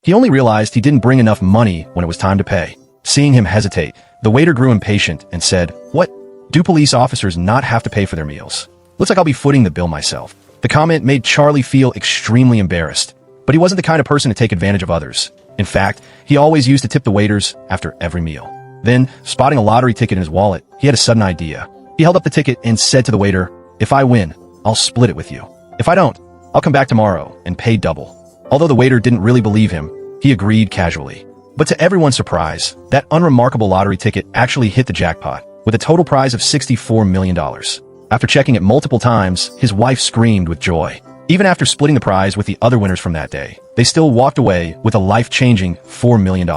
He only realized he didn't bring enough money when it was time to pay. Seeing him hesitate, the waiter grew impatient and said, "What? Do police officers not have to pay for their meals? Looks like I'll be footing the bill myself." The comment made Charlie feel extremely embarrassed, but he wasn't the kind of person to take advantage of others. In fact, he always used to tip the waiters after every meal. Then, spotting a lottery ticket in his wallet, he had a sudden idea. He held up the ticket and said to the waiter, "If I win, I'll split it with you. If I don't, I'll come back tomorrow and pay double." Although the waiter didn't really believe him, he agreed casually. But to everyone's surprise, that unremarkable lottery ticket actually hit the jackpot, with a total prize of $64 million. After checking it multiple times, his wife screamed with joy. Even after splitting the prize with the other winners from that day, they still walked away with a life-changing $4 million.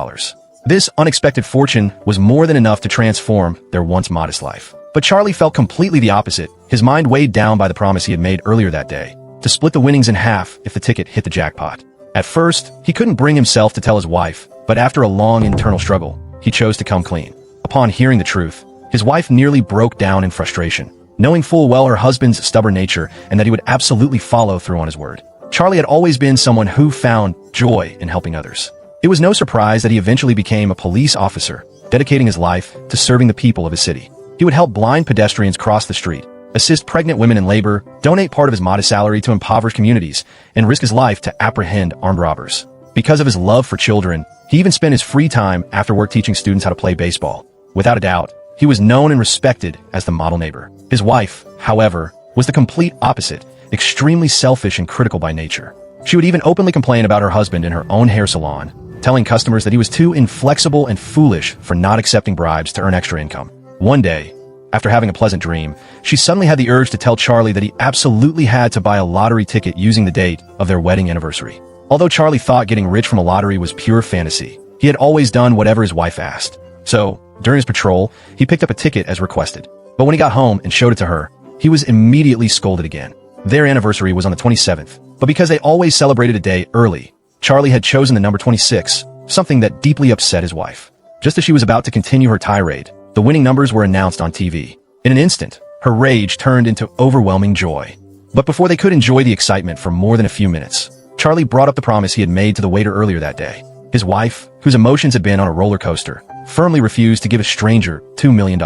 This unexpected fortune was more than enough to transform their once modest life. But Charlie felt completely the opposite, his mind weighed down by the promise he had made earlier that day, to split the winnings in half if the ticket hit the jackpot. At first, he couldn't bring himself to tell his wife, but after a long internal struggle, he chose to come clean. Upon hearing the truth, his wife nearly broke down in frustration, knowing full well her husband's stubborn nature and that he would absolutely follow through on his word. Charlie had always been someone who found joy in helping others. It was no surprise that he eventually became a police officer, dedicating his life to serving the people of his city. He would help blind pedestrians cross the street, assist pregnant women in labor, donate part of his modest salary to impoverished communities, and risk his life to apprehend armed robbers. Because of his love for children, he even spent his free time after work teaching students how to play baseball. Without a doubt, he was known and respected as the model neighbor. His wife, however, was the complete opposite, extremely selfish and critical by nature. She would even openly complain about her husband in her own hair salon, telling customers that he was too inflexible and foolish for not accepting bribes to earn extra income. One day, after having a pleasant dream, she suddenly had the urge to tell Charlie that he absolutely had to buy a lottery ticket using the date of their wedding anniversary. Although Charlie thought getting rich from a lottery was pure fantasy, he had always done whatever his wife asked. So, during his patrol, he picked up a ticket as requested. But when he got home and showed it to her, he was immediately scolded again. Their anniversary was on the 27th, but because they always celebrated a day early, Charlie had chosen the number 26, something that deeply upset his wife. Just as she was about to continue her tirade, the winning numbers were announced on TV. In an instant, her rage turned into overwhelming joy. But before they could enjoy the excitement for more than a few minutes, Charlie brought up the promise he had made to the waiter earlier that day. His wife, whose emotions had been on a roller coaster, firmly refused to give a stranger $2 million.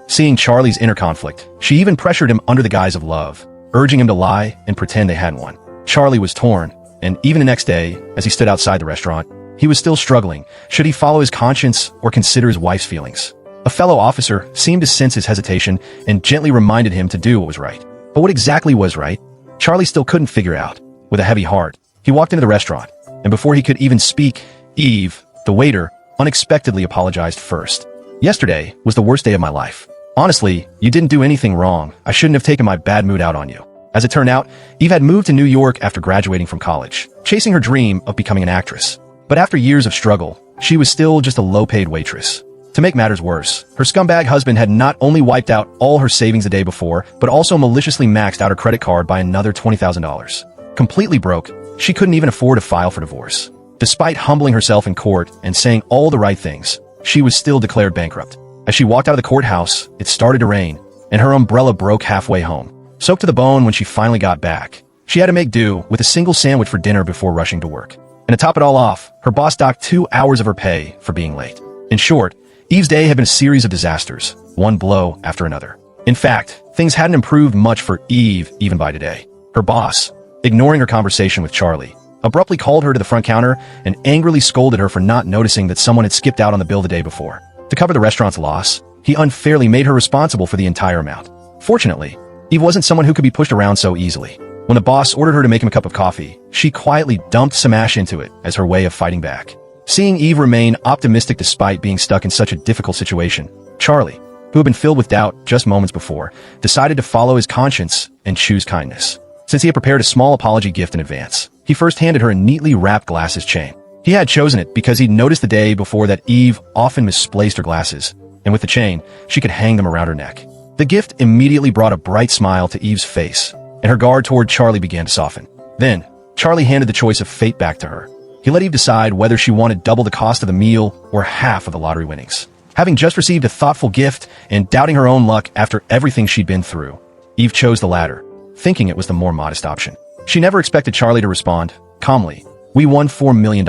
Seeing Charlie's inner conflict, she even pressured him under the guise of love, urging him to lie and pretend they hadn't won. Charlie was torn, and even the next day, as he stood outside the restaurant, he was still struggling. Should he follow his conscience or consider his wife's feelings? A fellow officer seemed to sense his hesitation and gently reminded him to do what was right. But what exactly was right? Charlie still couldn't figure out. With a heavy heart, he walked into the restaurant, and before he could even speak, Eve, the waiter, unexpectedly apologized first. "Yesterday was the worst day of my life. Honestly, you didn't do anything wrong. I shouldn't have taken my bad mood out on you." As it turned out, Eve had moved to New York after graduating from college, chasing her dream of becoming an actress. But after years of struggle, she was still just a low-paid waitress. To make matters worse, her scumbag husband had not only wiped out all her savings the day before, but also maliciously maxed out her credit card by another $20,000. Completely broke, she couldn't even afford to file for divorce. Despite humbling herself in court and saying all the right things, she was still declared bankrupt. As she walked out of the courthouse, it started to rain, and her umbrella broke halfway home. Soaked to the bone when she finally got back, she had to make do with a single sandwich for dinner before rushing to work. And to top it all off, her boss docked 2 hours of her pay for being late. In short, Eve's day had been a series of disasters, one blow after another. In fact, things hadn't improved much for Eve even by today. Her boss, ignoring her conversation with Charlie, abruptly called her to the front counter and angrily scolded her for not noticing that someone had skipped out on the bill the day before. To cover the restaurant's loss, he unfairly made her responsible for the entire amount. Fortunately, Eve wasn't someone who could be pushed around so easily. When the boss ordered her to make him a cup of coffee, she quietly dumped some ash into it as her way of fighting back. Seeing Eve remain optimistic despite being stuck in such a difficult situation, Charlie, who had been filled with doubt just moments before, decided to follow his conscience and choose kindness. Since he had prepared a small apology gift in advance, he first handed her a neatly wrapped glasses chain. He had chosen it because he'd noticed the day before that Eve often misplaced her glasses, and with the chain, she could hang them around her neck. The gift immediately brought a bright smile to Eve's face, and her guard toward Charlie began to soften. Then, Charlie handed the choice of fate back to her. He let Eve decide whether she wanted double the cost of the meal or half of the lottery winnings. Having just received a thoughtful gift and doubting her own luck after everything she'd been through, Eve chose the latter, thinking it was the more modest option. She never expected Charlie to respond calmly, "We won $4 million."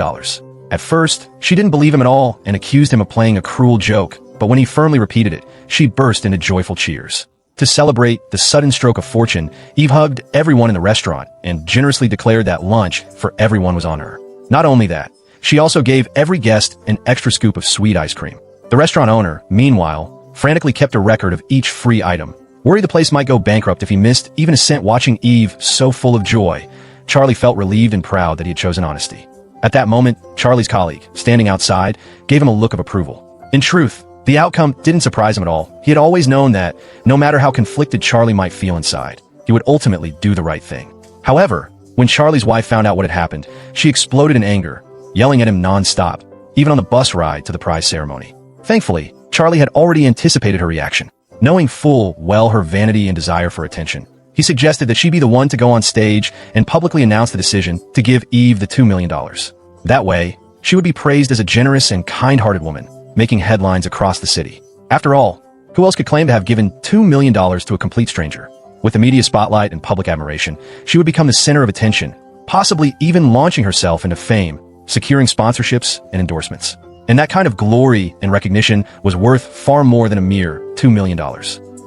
At first, she didn't believe him at all and accused him of playing a cruel joke, but when he firmly repeated it, she burst into joyful cheers. To celebrate the sudden stroke of fortune, Eve hugged everyone in the restaurant and generously declared that lunch for everyone was on her. Not only that, she also gave every guest an extra scoop of sweet ice cream. The restaurant owner, meanwhile, frantically kept a record of each free item. Worried the place might go bankrupt if he missed even a cent watching Eve so full of joy, Charlie felt relieved and proud that he had chosen honesty. At that moment, Charlie's colleague, standing outside, gave him a look of approval. In truth, the outcome didn't surprise him at all. He had always known that, no matter how conflicted Charlie might feel inside, he would ultimately do the right thing. However, when Charlie's wife found out what had happened, she exploded in anger, yelling at him non-stop, even on the bus ride to the prize ceremony. Thankfully, Charlie had already anticipated her reaction. Knowing full well her vanity and desire for attention, he suggested that she be the one to go on stage and publicly announce the decision to give Eve the $2 million. That way, she would be praised as a generous and kind-hearted woman, making headlines across the city. After all, who else could claim to have given $2 million to a complete stranger? With the media spotlight and public admiration, she would become the center of attention, possibly even launching herself into fame, securing sponsorships and endorsements. And that kind of glory and recognition was worth far more than a mere $2 million.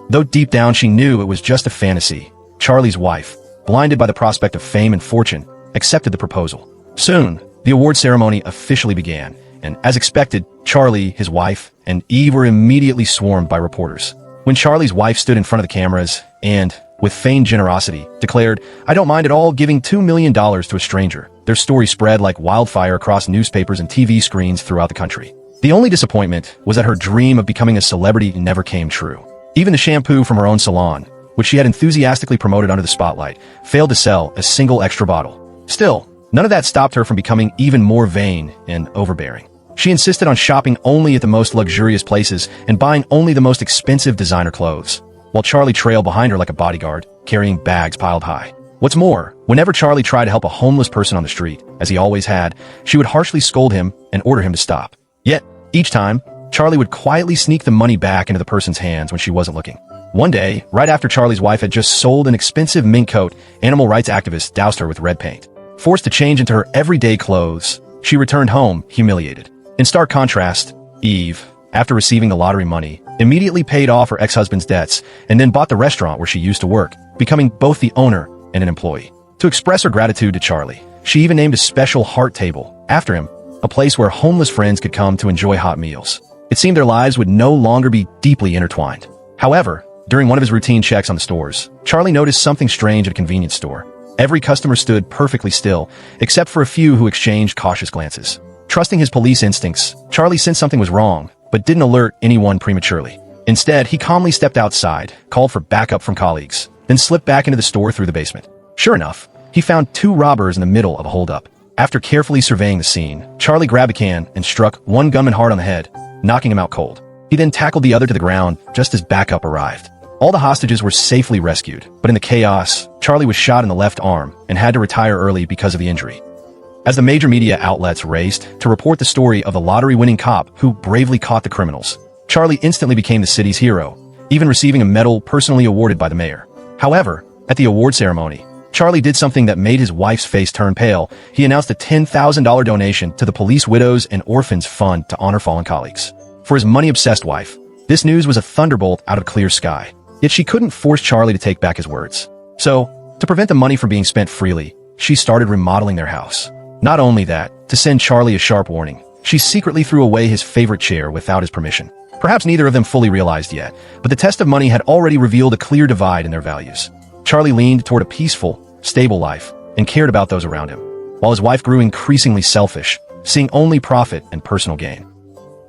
Though deep down she knew it was just a fantasy, Charlie's wife, blinded by the prospect of fame and fortune, accepted the proposal. Soon, the award ceremony officially began, and as expected, Charlie, his wife, and Eve were immediately swarmed by reporters. When Charlie's wife stood in front of the cameras and, with feigned generosity, declared, "I don't mind at all giving $2 million to a stranger," their story spread like wildfire across newspapers and TV screens throughout the country. The only disappointment was that her dream of becoming a celebrity never came true. Even the shampoo from her own salon, which she had enthusiastically promoted under the spotlight, failed to sell a single extra bottle. Still, none of that stopped her from becoming even more vain and overbearing. She insisted on shopping only at the most luxurious places and buying only the most expensive designer clothes, while Charlie trailed behind her like a bodyguard, carrying bags piled high. What's more, whenever Charlie tried to help a homeless person on the street, as he always had, she would harshly scold him and order him to stop. Yet, each time, Charlie would quietly sneak the money back into the person's hands when she wasn't looking. One day, right after Charlie's wife had just sold an expensive mink coat, animal rights activists doused her with red paint. Forced to change into her everyday clothes, she returned home humiliated. In stark contrast, Eve, after receiving the lottery money, immediately paid off her ex-husband's debts and then bought the restaurant where she used to work, becoming both the owner and an employee. To express her gratitude to Charlie, she even named a special heart table after him, a place where homeless friends could come to enjoy hot meals. It seemed their lives would no longer be deeply intertwined. However, during one of his routine checks on the stores, Charlie noticed something strange at a convenience store. Every customer stood perfectly still, except for a few who exchanged cautious glances. Trusting his police instincts, Charlie sensed something was wrong, but didn't alert anyone prematurely. Instead, he calmly stepped outside, called for backup from colleagues, then slipped back into the store through the basement. Sure enough, he found two robbers in the middle of a holdup. After carefully surveying the scene, Charlie grabbed a can and struck one gunman hard on the head, knocking him out cold. He then tackled the other to the ground just as backup arrived. All the hostages were safely rescued, but in the chaos, Charlie was shot in the left arm and had to retire early because of the injury. As the major media outlets raced to report the story of the lottery-winning cop who bravely caught the criminals, Charlie instantly became the city's hero, even receiving a medal personally awarded by the mayor. However, at the award ceremony, Charlie did something that made his wife's face turn pale. He announced a $10,000 donation to the Police Widows and Orphans Fund to honor fallen colleagues. For his money-obsessed wife, this news was a thunderbolt out of clear sky. Yet she couldn't force Charlie to take back his words. So, to prevent the money from being spent freely, she started remodeling their house. Not only that, to send Charlie a sharp warning, she secretly threw away his favorite chair without his permission. Perhaps neither of them fully realized yet, but the test of money had already revealed a clear divide in their values. Charlie leaned toward a peaceful, stable life and cared about those around him, while his wife grew increasingly selfish, seeing only profit and personal gain.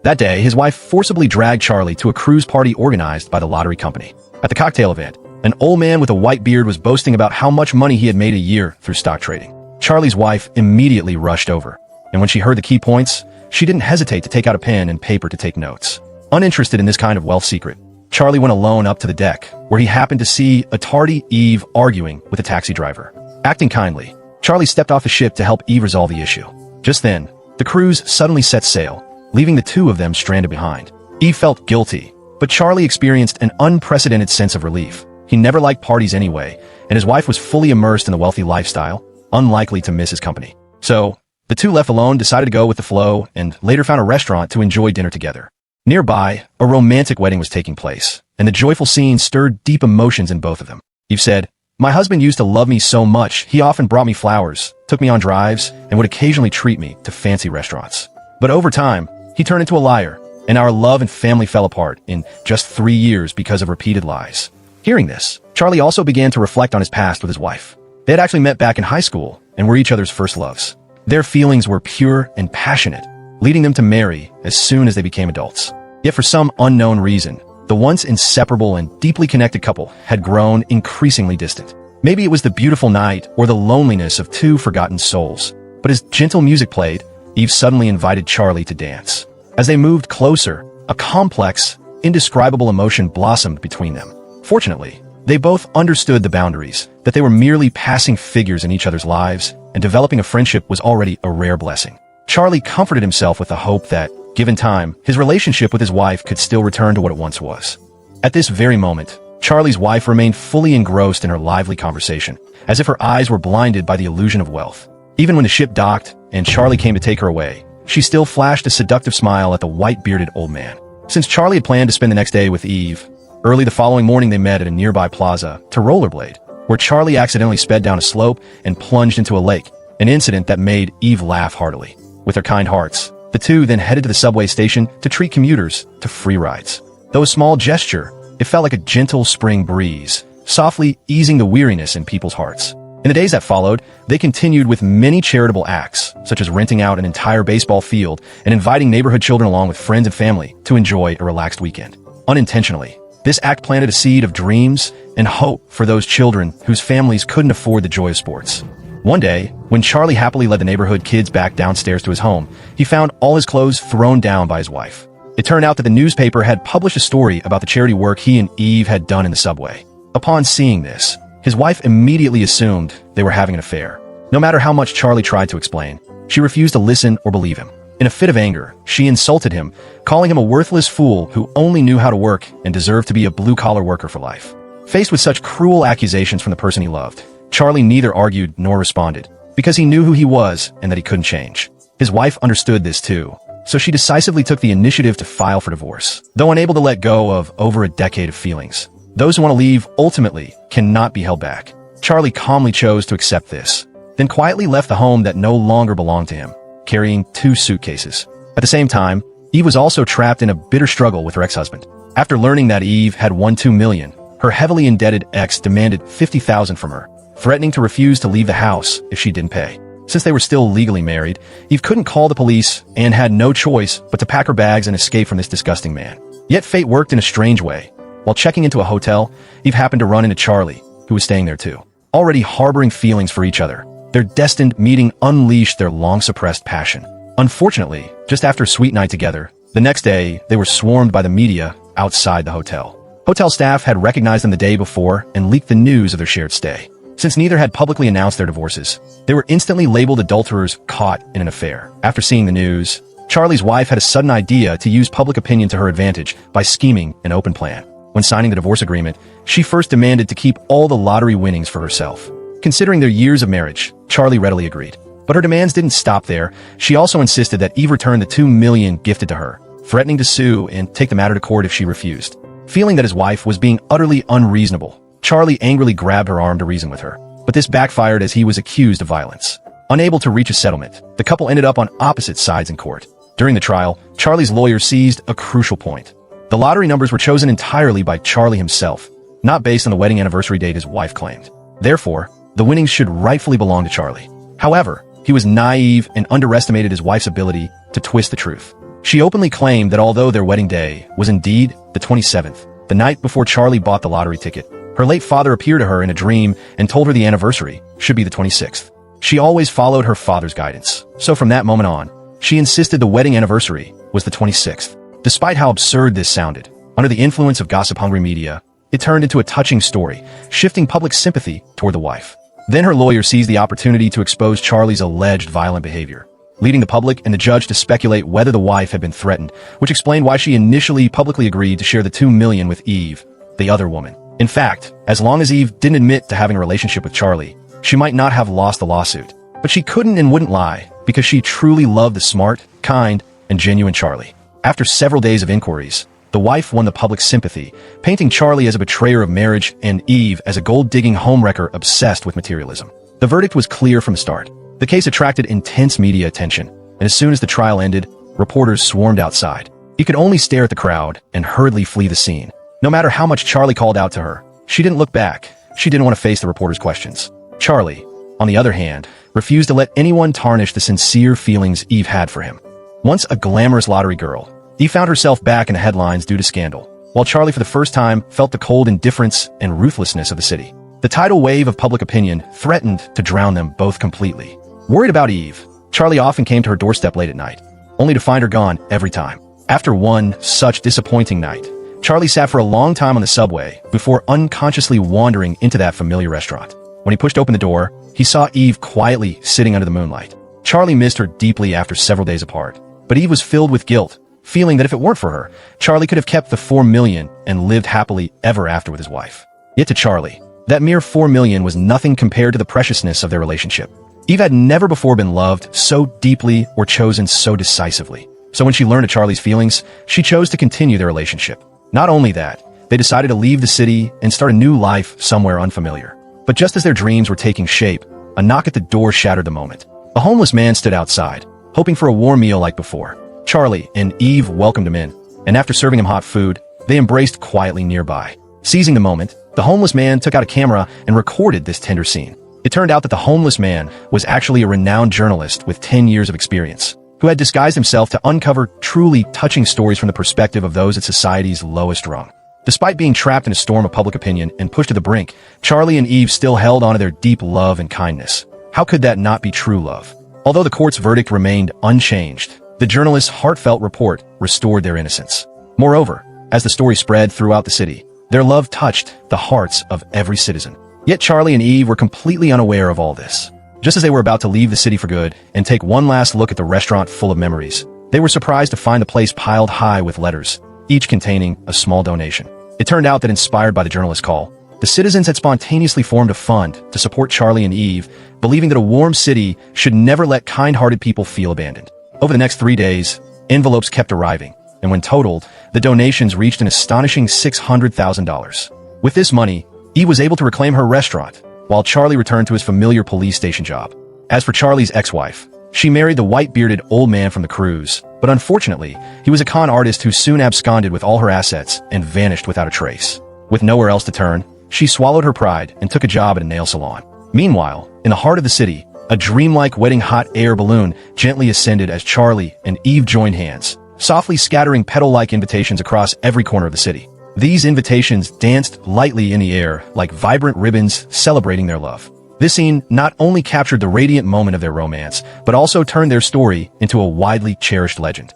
That day, his wife forcibly dragged Charlie to a cruise party organized by the lottery company. At the cocktail event, an old man with a white beard was boasting about how much money he had made a year through stock trading. Charlie's wife immediately rushed over, and when she heard the key points, she didn't hesitate to take out a pen and paper to take notes. Uninterested in this kind of wealth secret, Charlie went alone up to the deck, where he happened to see a tardy Eve arguing with a taxi driver. Acting kindly, Charlie stepped off the ship to help Eve resolve the issue. Just then, the cruise suddenly set sail, leaving the two of them stranded behind. Eve felt guilty, but Charlie experienced an unprecedented sense of relief. He never liked parties anyway, and his wife was fully immersed in the wealthy lifestyle, unlikely to miss his company. So, The two left alone decided to go with the flow and later found a restaurant to enjoy dinner together. Nearby, a romantic wedding was taking place, and the joyful scene stirred deep emotions in both of them. Eve said, "My husband used to love me so much, he often brought me flowers, took me on drives, and would occasionally treat me to fancy restaurants. But over time, he turned into a liar, and our love and family fell apart in just 3 years because of repeated lies." Hearing this, Charlie also began to reflect on his past with his wife. They had actually met back in high school and were each other's first loves. Their feelings were pure and passionate, leading them to marry as soon as they became adults. Yet for some unknown reason, the once inseparable and deeply connected couple had grown increasingly distant. Maybe it was the beautiful night or the loneliness of two forgotten souls. But as gentle music played, Eve suddenly invited Charlie to dance. As they moved closer, a complex, indescribable emotion blossomed between them. Fortunately, they both understood the boundaries, that they were merely passing figures in each other's lives, and developing a friendship was already a rare blessing. Charlie comforted himself with the hope that, given time, his relationship with his wife could still return to what it once was. At this very moment, Charlie's wife remained fully engrossed in her lively conversation, as if her eyes were blinded by the illusion of wealth. Even when the ship docked and Charlie came to take her away, she still flashed a seductive smile at the white-bearded old man. Since Charlie had planned to spend the next day with Eve, early the following morning they met at a nearby plaza to rollerblade, where Charlie accidentally sped down a slope and plunged into a lake, an incident that made Eve laugh heartily. With their kind hearts, the two then headed to the subway station to treat commuters to free rides. Though a small gesture, it felt like a gentle spring breeze, softly easing the weariness in people's hearts. In the days that followed, they continued with many charitable acts, such as renting out an entire baseball field and inviting neighborhood children along with friends and family to enjoy a relaxed weekend. Unintentionally, this act planted a seed of dreams and hope for those children whose families couldn't afford the joy of sports. One day, when Charlie happily led the neighborhood kids back downstairs to his home, he found all his clothes thrown down by his wife. It turned out that the newspaper had published a story about the charity work he and Eve had done in the subway. Upon seeing this, his wife immediately assumed they were having an affair. No matter how much Charlie tried to explain, she refused to listen or believe him. In a fit of anger, she insulted him, calling him a worthless fool who only knew how to work and deserved to be a blue-collar worker for life. Faced with such cruel accusations from the person he loved, Charlie neither argued nor responded, because he knew who he was and that he couldn't change. His wife understood this too, so she decisively took the initiative to file for divorce. Though unable to let go of over a decade of feelings, those who want to leave ultimately cannot be held back. Charlie calmly chose to accept this, then quietly left the home that no longer belonged to him, carrying 2 suitcases. At the same time, Eve was also trapped in a bitter struggle with her ex-husband. After learning that Eve had won $2 million, her heavily indebted ex demanded $50,000 from her, threatening to refuse to leave the house if she didn't pay. Since they were still legally married, Eve couldn't call the police and had no choice but to pack her bags and escape from this disgusting man. Yet fate worked in a strange way. While checking into a hotel, Eve happened to run into Charlie, who was staying there too. Already harboring feelings for each other, their destined meeting unleashed their long-suppressed passion. Unfortunately, just after a sweet night together, the next day they were swarmed by the media outside the hotel. Hotel staff had recognized them the day before and leaked the news of their shared stay. Since neither had publicly announced their divorces, they were instantly labeled adulterers caught in an affair. After seeing the news, Charlie's wife had a sudden idea to use public opinion to her advantage by scheming an open plan. When signing the divorce agreement, she first demanded to keep all the lottery winnings for herself. Considering their years of marriage, Charlie readily agreed. But her demands didn't stop there. She also insisted that Eve return the $2 million gifted to her, threatening to sue and take the matter to court if she refused. Feeling that his wife was being utterly unreasonable, Charlie angrily grabbed her arm to reason with her. But this backfired as he was accused of violence. Unable to reach a settlement, the couple ended up on opposite sides in court. During the trial, Charlie's lawyer seized a crucial point. The lottery numbers were chosen entirely by Charlie himself, not based on the wedding anniversary date his wife claimed. Therefore, the winnings should rightfully belong to Charlie. However, he was naive and underestimated his wife's ability to twist the truth. She openly claimed that although their wedding day was indeed the 27th, the night before Charlie bought the lottery ticket, her late father appeared to her in a dream and told her the anniversary should be the 26th. She always followed her father's guidance, so from that moment on, she insisted the wedding anniversary was the 26th. Despite how absurd this sounded, under the influence of gossip-hungry media, it turned into a touching story, shifting public sympathy toward the wife. Then her lawyer seized the opportunity to expose Charlie's alleged violent behavior, leading the public and the judge to speculate whether the wife had been threatened, which explained why she initially publicly agreed to share the $2 million with Eve, the other woman. In fact, as long as Eve didn't admit to having a relationship with Charlie, she might not have lost the lawsuit. But she couldn't and wouldn't lie, because she truly loved the smart, kind, and genuine Charlie. After several days of inquiries, the wife won the public's sympathy, painting Charlie as a betrayer of marriage and Eve as a gold-digging homewrecker obsessed with materialism. The verdict was clear from the start. The case attracted intense media attention, and as soon as the trial ended, reporters swarmed outside. You could only stare at the crowd and hurriedly flee the scene. No matter how much Charlie called out to her, she didn't look back. She didn't want to face the reporters' questions. Charlie, on the other hand, refused to let anyone tarnish the sincere feelings Eve had for him. Once a glamorous lottery girl, Eve found herself back in the headlines due to scandal, while Charlie for the first time felt the cold indifference and ruthlessness of the city. The tidal wave of public opinion threatened to drown them both completely. Worried about Eve, Charlie often came to her doorstep late at night, only to find her gone every time. After one such disappointing night, Charlie sat for a long time on the subway before unconsciously wandering into that familiar restaurant. When he pushed open the door, he saw Eve quietly sitting under the moonlight. Charlie missed her deeply after several days apart, but Eve was filled with guilt, feeling that if it weren't for her, Charlie could have kept the $4 million and lived happily ever after with his wife. Yet to Charlie, that mere $4 million was nothing compared to the preciousness of their relationship. Eve had never before been loved so deeply or chosen so decisively. So when she learned of Charlie's feelings, she chose to continue their relationship. Not only that, they decided to leave the city and start a new life somewhere unfamiliar. But just as their dreams were taking shape, a knock at the door shattered the moment. A homeless man stood outside, hoping for a warm meal like before. Charlie and Eve welcomed him in, and after serving him hot food, they embraced quietly nearby. Seizing the moment, the homeless man took out a camera and recorded this tender scene. It turned out that the homeless man was actually a renowned journalist with 10 years of experience, who had disguised himself to uncover truly touching stories from the perspective of those at society's lowest rung. Despite being trapped in a storm of public opinion and pushed to the brink, Charlie and Eve still held on to their deep love and kindness. How could that not be true love? Although the court's verdict remained unchanged, the journalist's heartfelt report restored their innocence. Moreover, as the story spread throughout the city, their love touched the hearts of every citizen. Yet Charlie and Eve were completely unaware of all this. Just as they were about to leave the city for good and take one last look at the restaurant full of memories, they were surprised to find the place piled high with letters, each containing a small donation. It turned out that inspired by the journalist's call, the citizens had spontaneously formed a fund to support Charlie and Eve, believing that a warm city should never let kind-hearted people feel abandoned. Over the next 3 days, envelopes kept arriving, and when totaled, the donations reached an astonishing $600,000. With this money, Eve was able to reclaim her restaurant, while Charlie returned to his familiar police station job. As for Charlie's ex-wife, she married the white-bearded old man from the cruise, but unfortunately, he was a con artist who soon absconded with all her assets and vanished without a trace. With nowhere else to turn, she swallowed her pride and took a job at a nail salon. Meanwhile, in the heart of the city, a dreamlike wedding hot air balloon gently ascended as Charlie and Eve joined hands, softly scattering petal-like invitations across every corner of the city. These invitations danced lightly in the air like vibrant ribbons celebrating their love. This scene not only captured the radiant moment of their romance, but also turned their story into a widely cherished legend.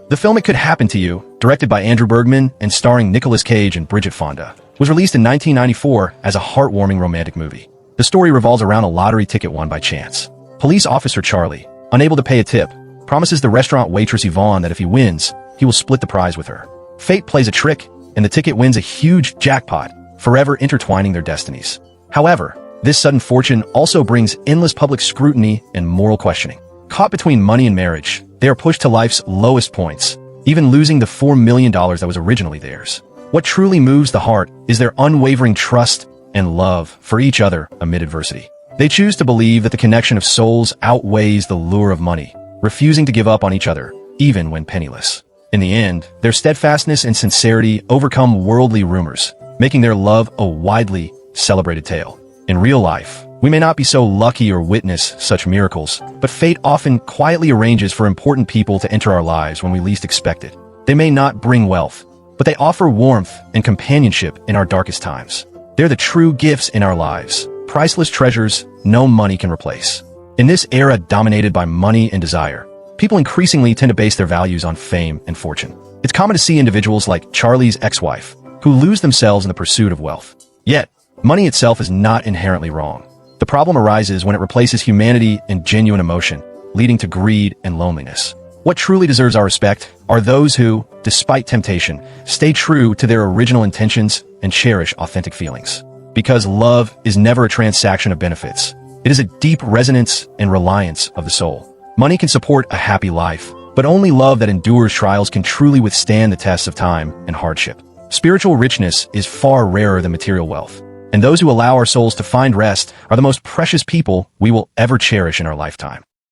The film It Could Happen to You, directed by Andrew Bergman and starring Nicolas Cage and Bridget Fonda, was released in 1994 as a heartwarming romantic movie. The story revolves around a lottery ticket won by chance. Police officer Charlie, unable to pay a tip, promises the restaurant waitress Yvonne that if he wins, he will split the prize with her. Fate plays a trick, and the ticket wins a huge jackpot, forever intertwining their destinies. However, this sudden fortune also brings endless public scrutiny and moral questioning. Caught between money and marriage, they are pushed to life's lowest points, even losing the $4 million that was originally theirs. What truly moves the heart is their unwavering trust and love for each other amid adversity. They choose to believe that the connection of souls outweighs the lure of money, refusing to give up on each other, even when penniless. In the end, their steadfastness and sincerity overcome worldly rumors, making their love a widely celebrated tale. In real life, we may not be so lucky or witness such miracles, but fate often quietly arranges for important people to enter our lives when we least expect it. They may not bring wealth, but they offer warmth and companionship in our darkest times. They're the true gifts in our lives, priceless treasures no money can replace. In this era dominated by money and desire, people increasingly tend to base their values on fame and fortune. It's common to see individuals like Charlie's ex-wife, who lose themselves in the pursuit of wealth. Yet, money itself is not inherently wrong. The problem arises when it replaces humanity and genuine emotion, leading to greed and loneliness. What truly deserves our respect are those who, despite temptation, stay true to their original intentions and cherish authentic feelings. Because love is never a transaction of benefits. It is a deep resonance and reliance of the soul. Money can support a happy life, but only love that endures trials can truly withstand the tests of time and hardship. Spiritual richness is far rarer than material wealth, and those who allow our souls to find rest are the most precious people we will ever cherish in our lifetime.